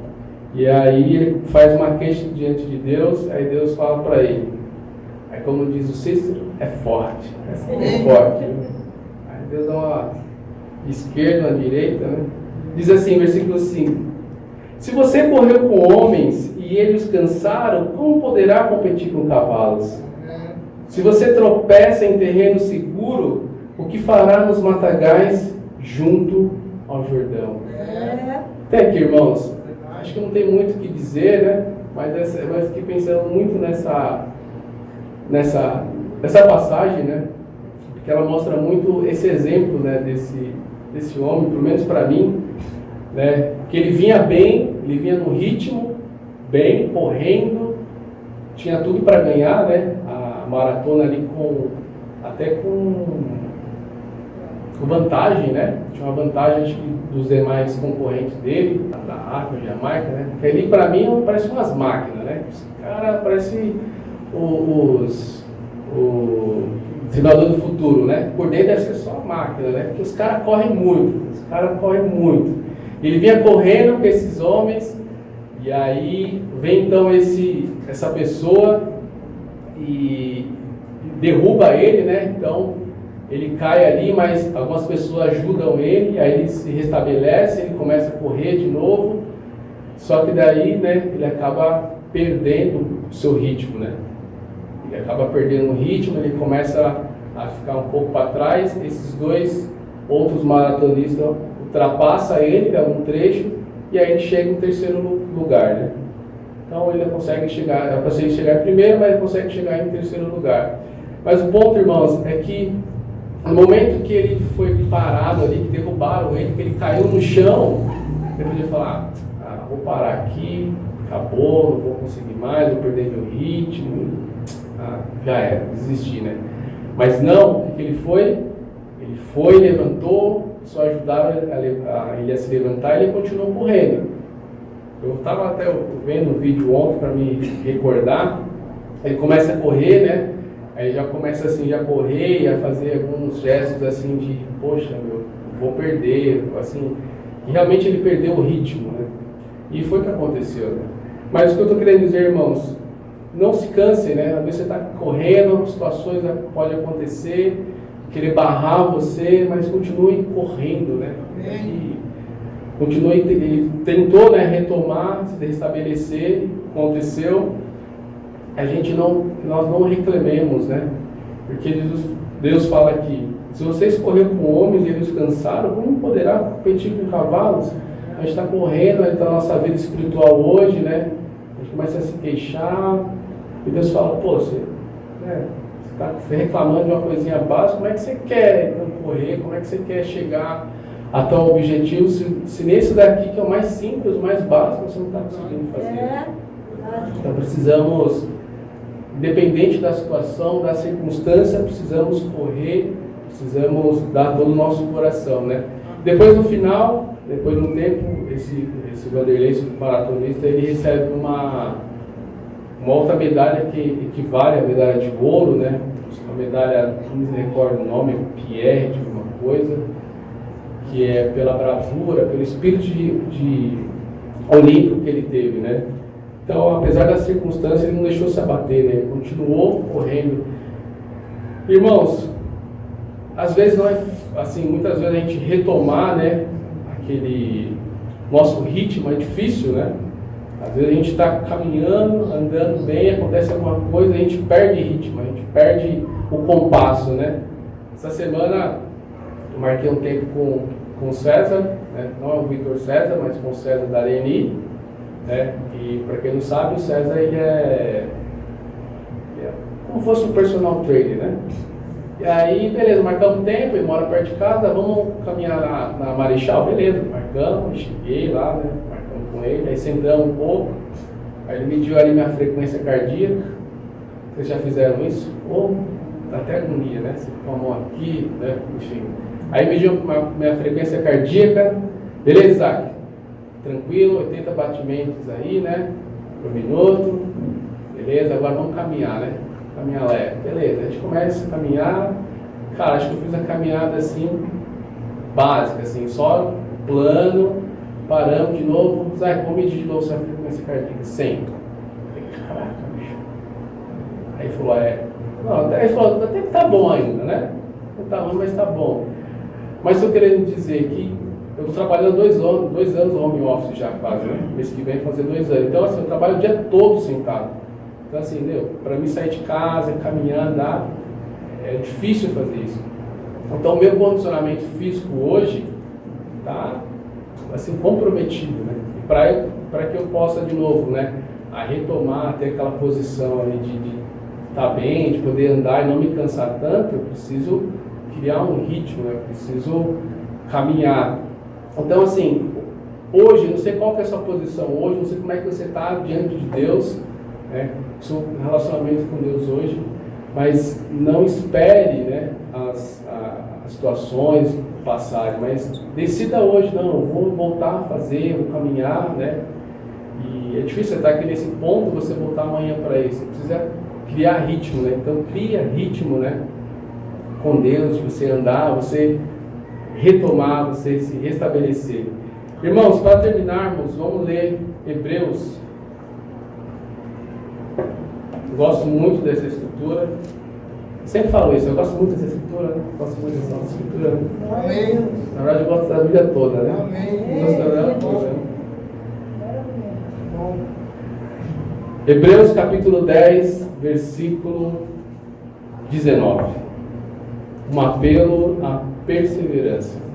Speaker 1: E aí ele faz uma queixa diante de Deus, aí Deus fala para ele. Aí como diz o Cícero, é forte. É forte. Aí Deus dá uma esquerda, uma direita, né? Diz assim, versículo 5. Se você correu com homens e eles cansaram, como poderá competir com cavalos? Se você tropeça em terreno seguro, o que fará nos matagais junto ao Jordão? Até aqui, irmãos, acho que não tem muito o que dizer, né? Mas eu fiquei pensando muito nessa passagem, né? Porque ela mostra muito esse exemplo, né, desse homem, pelo menos para mim, né? Que ele vinha bem, ele vinha no ritmo, bem, correndo, tinha tudo para ganhar, né? A maratona ali até com vantagem, né? Tinha uma vantagem, acho que, dos demais concorrentes dele, da África, Jamaica, né? Porque ali, para mim, parece umas máquinas, né? Os caras parecem o Simulador do Futuro, né? Por dentro deve ser só máquina, né? Porque os caras correm muito, Ele vinha correndo com esses homens, e aí vem então essa pessoa e derruba ele, né? Então ele cai ali, mas algumas pessoas ajudam ele, aí ele se restabelece, ele começa a correr de novo, só que daí, né, ele acaba perdendo o seu ritmo, né? Ele acaba perdendo o ritmo, ele começa a ficar um pouco para trás. Esses dois outros maratonistas ultrapassam ele em algum trecho, e aí ele chega em terceiro lugar, né? Então ele consegue chegar em primeiro, mas ele consegue chegar em terceiro lugar. Mas o ponto, irmãos, é que no momento que ele foi parado ali, que derrubaram ele, que ele caiu no chão, ele podia falar, vou parar aqui, acabou, não vou conseguir mais, vou perder meu ritmo, já era, desisti, né? Mas não, o que ele foi, levantou, só ajudaram ele a se levantar, e ele continuou correndo. Eu estava até vendo um vídeo ontem para me recordar. Ele começa a correr, né? Aí já começa assim, a correr e a fazer alguns gestos assim de, poxa, vou perder, assim. E realmente ele perdeu o ritmo, né? E foi o que aconteceu, né? Mas o que eu estou querendo dizer, irmãos, não se canse, né? Às vezes você está correndo, situações podem acontecer, querer barrar você, mas continue correndo, né? Ele tentou, né, retomar, se restabelecer, aconteceu. Nós não reclamemos, né? Porque Deus fala aqui, se vocês correram com homens e eles cansaram, como poderá competir com cavalos? A gente está correndo, a nossa vida espiritual hoje, né? A gente começa a se queixar, e Deus fala, você está reclamando de uma coisinha básica, como é que você quer então correr? Como é que você quer chegar a tal objetivo, se nesse daqui que é o mais simples, o mais básico, você não está conseguindo fazer? Então precisamos, independente da situação, da circunstância, precisamos correr, precisamos dar todo o nosso coração, né? Depois no final, depois de um tempo, esse Vanderlei, esse maratonista, ele recebe uma outra medalha que equivale à medalha de ouro, né? Uma medalha, não me recordo o nome, Pierre de alguma coisa, que é pela bravura, pelo espírito de olímpico que ele teve, né? Então, apesar das circunstâncias, ele não deixou se abater, né? Ele continuou correndo. Irmãos, às vezes não é assim, muitas vezes a gente retomar, né, aquele nosso ritmo é difícil, né? Às vezes a gente está caminhando, andando bem, acontece alguma coisa, a gente perde ritmo, a gente perde o compasso, né? Essa semana eu marquei um tempo com o César, né? Não é o Vitor César, mas com o César da Areni, né? E para quem não sabe, o César ele é como fosse um personal trainer, né? E aí, beleza, marcamos um tempo, ele mora perto de casa, vamos caminhar na Marechal, beleza, marcamos, cheguei lá, né? Marcamos com ele, aí sentamos um pouco, aí ele mediu ali minha frequência cardíaca. Vocês já fizeram isso? Ou dá até agonia, né? Você põe a mão aqui, né? Enfim. Aí mediu minha frequência cardíaca, beleza, Isaac? Tranquilo, 80 batimentos aí, né? Por minuto, beleza, agora vamos caminhar, né? Caminhar leve, beleza, a gente começa a caminhar, cara, acho que eu fiz a caminhada assim, básica, assim, só plano, paramos de novo, Zé, vamos medir de novo sua frequência cardíaca, 100. Falei, caraca, bicho. Aí falou, ele falou, até que tá bom ainda, né? Não tá ruim, mas tá bom. Mas estou querendo dizer que eu estou trabalhando 2 anos no home office já quase, né? Mês que vem fazer 2 anos, então assim, eu trabalho o dia todo sentado. Então assim, para mim sair de casa, caminhar, andar, é difícil fazer isso. Então o meu condicionamento físico hoje está assim, comprometido, né? E para que eu possa de novo, né, a retomar, ter aquela posição ali de estar bem, de poder andar e não me cansar tanto, eu preciso criar um ritmo, né? Eu preciso caminhar. Então assim, hoje, não sei qual que é a sua posição hoje, não sei como é que você está diante de Deus, né? Seu relacionamento com Deus hoje, mas não espere, né, as situações passarem, mas decida hoje, não, eu vou voltar a fazer, vou caminhar, né? E é difícil você estar aqui nesse ponto, você voltar amanhã para isso, você precisa criar ritmo, né? Então cria ritmo, né, com Deus, de você andar, você retomar, você se restabelecer. Irmãos, para terminarmos, vamos ler Hebreus. Eu gosto muito dessa escritura. Sempre falo isso, eu gosto muito dessa escritura, né? Gosto muito dessa escritura. Né?
Speaker 2: Amém.
Speaker 1: Na verdade, eu gosto da Bíblia toda, né?
Speaker 2: Amém.
Speaker 1: Eu gosto dela toda. Né? Hebreus capítulo 10, versículo 19. Um apelo à perseverança.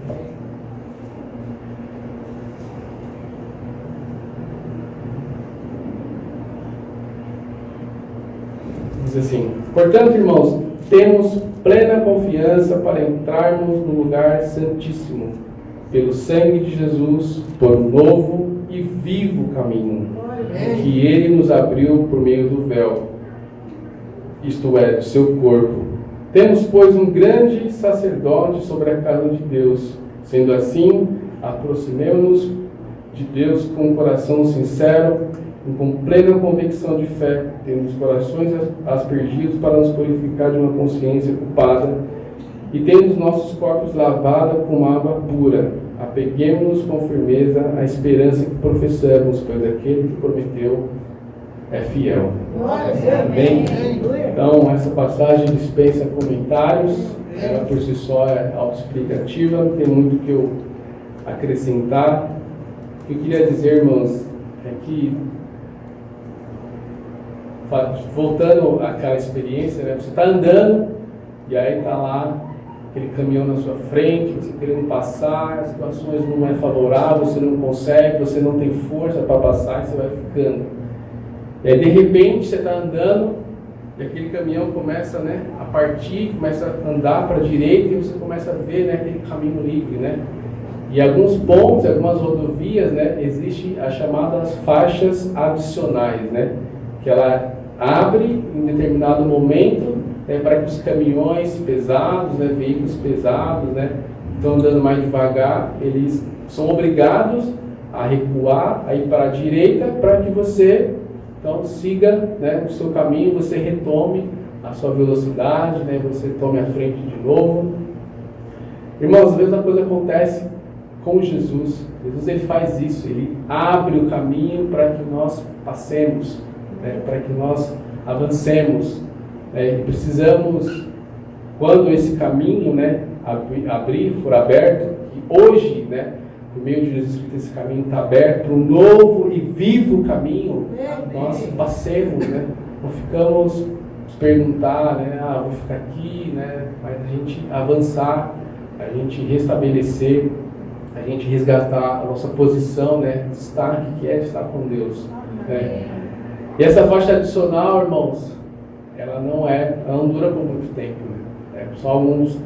Speaker 1: Diz assim: portanto, irmãos, temos plena confiança para entrarmos no lugar santíssimo, pelo sangue de Jesus, por um novo e vivo caminho, que Ele nos abriu por meio do véu, isto é, do seu corpo. Temos, pois, um grande sacerdote sobre a casa de Deus. Sendo assim, aproximemo-nos de Deus com um coração sincero e com plena convicção de fé, tendo os corações aspergidos para nos purificar de uma consciência culpada e tendo os nossos corpos lavados com água pura. Apeguemo-nos com firmeza à esperança que professamos, pois aquele que prometeu é fiel. Amém? Então, essa passagem dispensa comentários, ela por si só é autoexplicativa, não tem muito o que eu acrescentar. O que eu queria dizer, irmãos, é que, voltando àquela experiência, né, você está andando e aí está lá aquele caminhão na sua frente, você querendo passar, as situações não é favorável, você não consegue, você não tem força para passar e você vai ficando. E aí, de repente, você está andando e aquele caminhão começa, né, a partir, começa a andar para a direita e você começa a ver, né, aquele caminho livre, né? E alguns pontos, algumas rodovias, né, existem as chamadas faixas adicionais, né? Que ela abre em determinado momento, né, para que os caminhões pesados, né, veículos pesados, né, estão andando mais devagar, eles são obrigados a recuar, a ir para a direita, para que você então siga, né, o seu caminho, você retome a sua velocidade, né, você tome a frente de novo. Irmãos, a mesma coisa acontece com Jesus. Jesus, ele faz isso, ele abre o caminho para que nós passemos, né, para que nós avancemos. E precisamos, quando esse caminho, né, abrir, for aberto, que hoje, né, por meio de Jesus Cristo, esse caminho está aberto para um novo e vivo caminho, nós passemos, né, não ficamos nos perguntar, né? Vou ficar aqui, né? Mas a gente avançar, a gente restabelecer, a gente resgatar a nossa posição, né? De estar, que é de estar com Deus. Né? E essa faixa adicional, irmãos, ela não dura por muito tempo. Né? Só alguns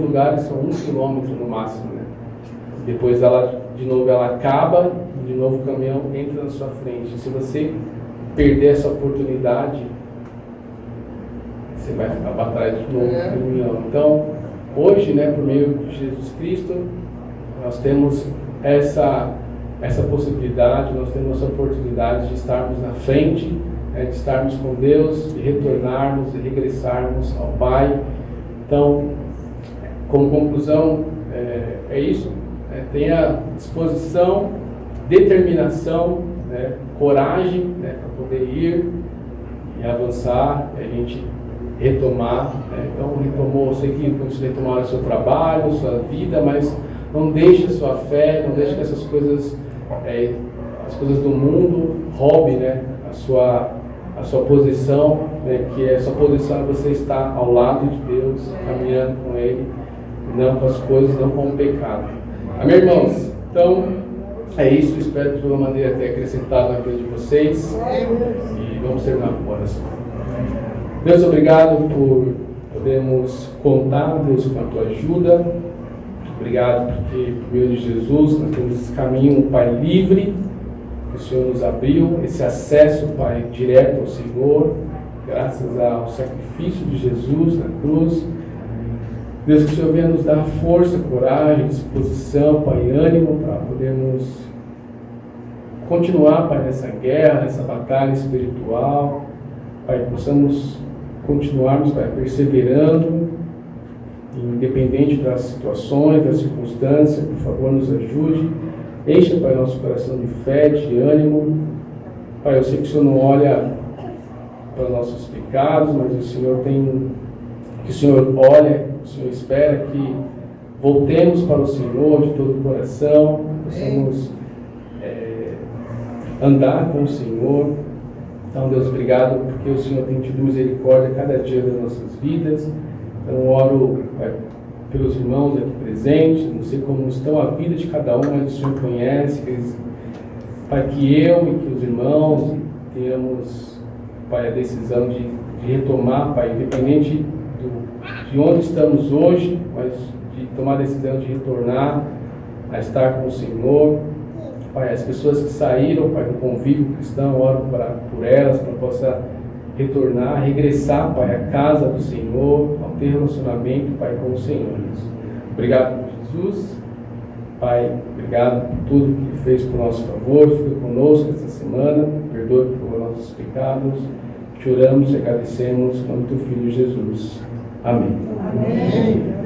Speaker 1: lugares são 1 quilômetro no máximo. Né? Depois de novo ela acaba, e de novo o caminhão entra na sua frente. Se você perder essa oportunidade, você vai ficar para trás de novo do caminhão. Então, hoje, né, por meio de Jesus Cristo, nós temos essa possibilidade, nós temos essa oportunidade de estarmos na frente, né, de estarmos com Deus, de retornarmos, de regressarmos ao Pai. Então, como conclusão, é isso. Tenha disposição, determinação, né, coragem, né, para poder ir e avançar, e a gente retomar. Né? Então, retomou, eu sei que você retomar o seu trabalho, sua vida, mas não deixe a sua fé, não deixe que essas coisas, as coisas do mundo, roubem, né, a sua posição, né, que a sua posição é você estar ao lado de Deus, caminhando com Ele, não com as coisas, não com o pecado. Amém, irmãos? Então, é isso. Espero que de alguma maneira tenha acrescentado na vida de vocês. E vamos terminar com oração. Deus, obrigado por podermos contar, Deus, com a tua ajuda. Obrigado porque, por meio de Jesus, nós temos esse caminho, Pai, livre, que o Senhor nos abriu, esse acesso, Pai, direto ao Senhor, graças ao sacrifício de Jesus na cruz. Deus, que o Senhor venha nos dar força, coragem, disposição, Pai, ânimo para podermos continuar, Pai, nessa guerra, nessa batalha espiritual. Pai, que possamos continuarmos, Pai, perseverando, independente das situações, das circunstâncias. Por favor, nos ajude. Encha, Pai, nosso coração de fé, de ânimo. Pai, eu sei que o Senhor não olha para nossos pecados, mas o Senhor que o Senhor olha, o Senhor espera que voltemos para o Senhor de todo o coração, possamos andar com o Senhor. Então, Deus, obrigado porque o Senhor tem tido misericórdia cada dia das nossas vidas. Então, oro, Pai, pelos irmãos aqui presentes, não sei como estão a vida de cada um, mas o Senhor conhece. Pai, que eu e que os irmãos tenhamos, Pai, a decisão de retomar, Pai, independente de onde estamos hoje, mas de tomar a decisão de retornar a estar com o Senhor. Pai, as pessoas que saíram, Pai, do convívio cristão, oro por elas, para que possa retornar, regressar, Pai, à casa do Senhor, ao ter relacionamento, Pai, com o Senhor. Obrigado por Jesus. Pai, obrigado por tudo que Ele fez por nosso favor. Fica conosco esta semana, perdoe por nossos pecados. Te oramos e agradecemos no nome do Teu Filho Jesus. Amém.
Speaker 2: Amém.